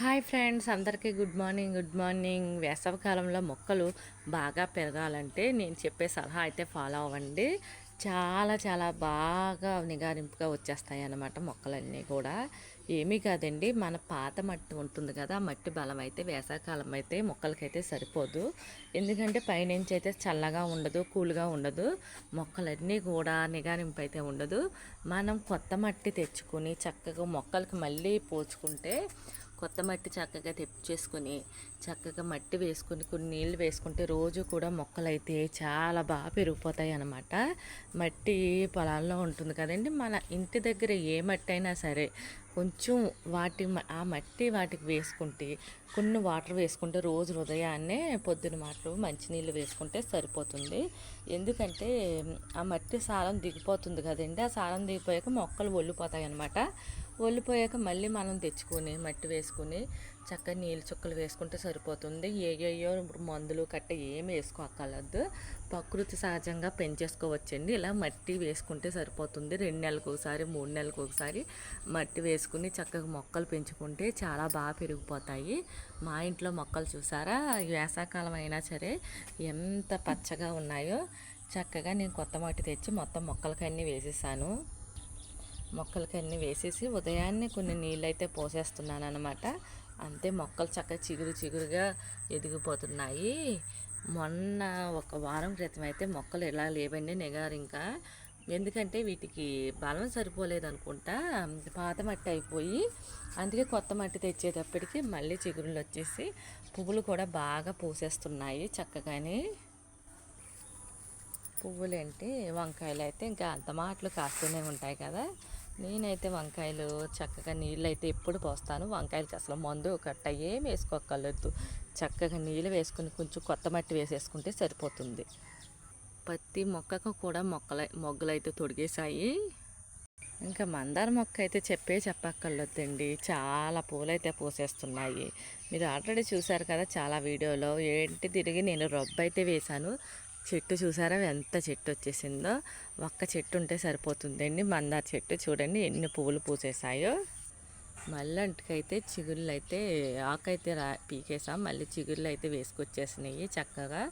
Hi friends, అందరికీ good morning. వేసవికాలంలో మొక్కలు బాగా పెరగాలంటే నేను చెప్పే సలహా అయితే ఫాలో అవ్వండి. చాలా బాగా నిగారింపుగా వచ్చేస్తాయి అన్నమాట మొక్కలన్నీ కూడా. ఏమీ కాదండి, మన పాత మట్టి ఉంటుంది కదా, మట్టి బలం అయితే వేసవికాలం అయితే మొక్కలకైతే సరిపోదు. ఎందుకంటే పైనుంచి అయితే చల్లగా ఉండదు, కూల్గా ఉండదు, మొక్కలన్నీ కూడా నిగారింపు అయితే ఉండదు. మనం కొత్త మట్టి తెచ్చుకొని చక్కగా మొక్కలకి మళ్ళీ పోసుకుంటే, కొత్త మట్టి చక్కగా తెప్పించేసుకొని చక్కగా మట్టి వేసుకొని కొన్ని నీళ్ళు వేసుకుంటే రోజు కూడా మొక్కలైతే చాలా బాగా పెరిగిపోతాయి అన్నమాట. మట్టి పొలాల్లో ఉంటుంది కదండి, మన ఇంటి దగ్గర ఏ మట్టి అయినా సరే కొంచెం ఆ మట్టి వాటికి వేసుకుంటే, కొన్ని వాటర్ వేసుకుంటే రోజు ఉదయాన్నే పొద్దున మాటలు మంచినీళ్ళు వేసుకుంటే సరిపోతుంది. ఎందుకంటే ఆ మట్టి సారం దిగిపోతుంది కదండి, ఆ సారం దిగిపోయాక మొక్కలు ఒళ్ళిపోతాయి అన్నమాట. ఒళ్ళిపోయాక మళ్ళీ మనం తెచ్చుకొని మట్టి వేసుకుని చక్కగా నీళ్ళు చుక్కలు వేసుకుంటే సరిపోతుంది. ఏయో మందులు కట్ట ఏమి వేసుకోక్కర్లేదు, ప్రకృతి సహజంగా పెంచేసుకోవచ్చండి. ఇలా మట్టి వేసుకుంటే సరిపోతుంది. 2 నెలలకు ఒకసారి, 3 నెలలకు ఒకసారి మట్టి వేసుకుని చక్కగా మొక్కలు పెంచుకుంటే చాలా బాగా పెరిగిపోతాయి. మా ఇంట్లో మొక్కలు చూసారా, వేసవికాలం అయినా సరే ఎంత పచ్చగా ఉన్నాయో. చక్కగా నేను కొత్త మట్టి తెచ్చి మొత్తం మొక్కలకన్నీ వేసేసాను. మొక్కలకన్నీ వేసేసి ఉదయాన్నే కొన్ని నీళ్ళు అయితే పోసేస్తున్నాను అనమాట. అంతే, మొక్కలు చక్కగా చిగురుగా ఎదిగిపోతున్నాయి. మొన్న ఒక వారం క్రితం అయితే మొక్కలు ఎలా లేవండి ఇంకా. ఎందుకంటే వీటికి బలం సరిపోలేదు అనుకుంటా, పాత మట్టి అయిపోయి. అందుకే కొత్త మట్టి తెచ్చేటప్పటికి మళ్ళీ చిగురులు వచ్చేసి పువ్వులు కూడా బాగా పూసేస్తున్నాయి చక్కగాని. పువ్వులు ఏంటి, వంకాయలు అయితే ఇంకా అంత మాటలు కాస్తూనే ఉంటాయి కదా. నేనైతే వంకాయలు చక్కగా నీళ్ళు అయితే ఎప్పుడు పోస్తాను. వంకాయలకి అసలు మందు కట్ట ఏం వేసుకోక్కర్లేదు, చక్కగా నీళ్ళు వేసుకుని కొంచెం కొత్త మట్టి వేసేసుకుంటే సరిపోతుంది. ప్రతి మొక్కకు కూడా మొగ్గలు అయితే తొడిగేశాయి. ఇంకా మందార మొక్క అయితే చెప్పక్కర్లేదండి, చాలా పూలైతే పూసేస్తున్నాయి. మీరు ఆల్రెడీ చూసారు కదా చాలా వీడియోలో. ఏంటి తిరిగి నేను రొబ్బ అయితే వేశాను. చెట్టు చూసారా ఎంత చెట్టు వచ్చేసిందో. ఒక్క చెట్టు ఉంటే సరిపోతుందండి, మందార చెట్టు చూడండి ఎన్ని పువ్వులు పూసేసాయో. మళ్ళంటికైతే చిగుళ్ళు అయితే ఆకైతే పీకేసాం, మళ్ళీ చిగుళ్ళు అయితే వేసుకొచ్చేసినాయి చక్కగా.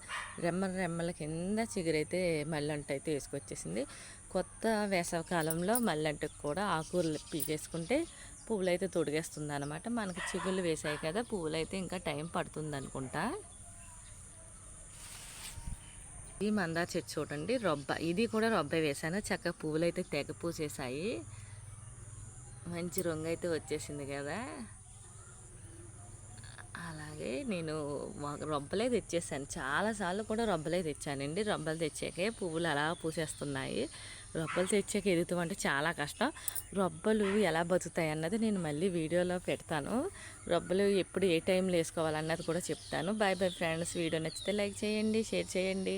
రెమ్మల కింద చిగురైతే మళ్ళంట అయితే వేసుకొచ్చేసింది. కొత్త వేసవికాలంలో మళ్ళంటికి కూడా ఆకులు పీకేసుకుంటే పువ్వులు అయితే తొడిగేస్తుంది అనమాట. మనకి చిగుళ్ళు వేసాయి కదా, పువ్వులు అయితే ఇంకా టైం పడుతుంది అనుకుంటా. ఈ మందార చెట్టు చూడండి, ఇది కూడా రొబ్బ వేసాను. చక్కగా పువ్వులు అయితే తెగ పూసేసాయి. మంచి రంగు అయితే వచ్చేసింది కదా. అలాగే నేను రొబ్బలే తెచ్చేసాను, చాలాసార్లు కూడా రొబ్బలే తెచ్చానండి. రొబ్బలు తెచ్చాకే పువ్వులు అలా పూసేస్తున్నాయి. రొబ్బలు తెచ్చాక ఎదుగుతామంటే చాలా కష్టం. రొబ్బలు ఎలా బతుకుతాయి అన్నది నేను మళ్ళీ వీడియోలో పెడతాను. రొబ్బలు ఎప్పుడు ఏ టైంలో వేసుకోవాలన్నది కూడా చెప్తాను. Bye friends. వీడియో నచ్చితే లైక్ చేయండి, షేర్ చేయండి.